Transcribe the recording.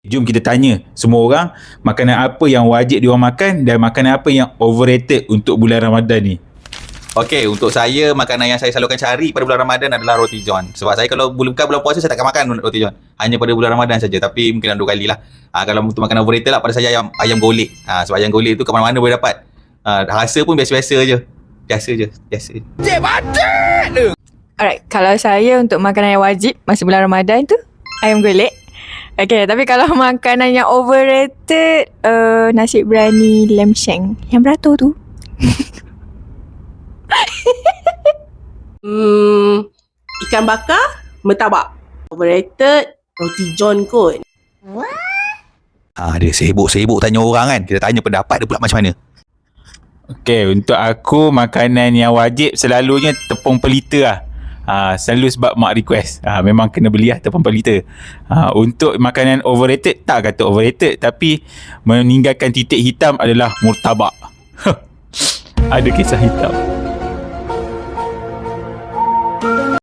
Jom kita tanya semua orang makanan apa yang wajib diorang makan dan makanan apa yang overrated untuk bulan Ramadan ni. Okey, untuk saya makanan yang saya selalu akan cari pada bulan Ramadan adalah roti john. Sebab saya kalau bukan bulan puasa saya takkan makan roti john. Hanya pada bulan Ramadan saja, tapi mungkin 2 kali lah. Kalau untuk makanan overrated lah pada saya ayam golek. Sebab ayam golek tu kat mana-mana boleh dapat. Rasa pun biasa-biasa je. Biasa je. Alright, kalau saya untuk makanan yang wajib masa bulan Ramadan tu ayam golek. Okay, tapi kalau makanan yang overrated, nasi biryani lamb shank yang beratur tu. Ikan bakar, murtabak. Overrated, roti john kot. Dia sibuk tanya orang kan. Kita tanya pendapat dia pula macam mana. Okay, untuk aku makanan yang wajib selalunya tepung pelita lah. Selalu sebab mak request. Memang kena beli lah tepung pelita. Untuk makanan overrated, tak kata overrated, tapi meninggalkan titik hitam adalah murtabak. Ada kisah hitam.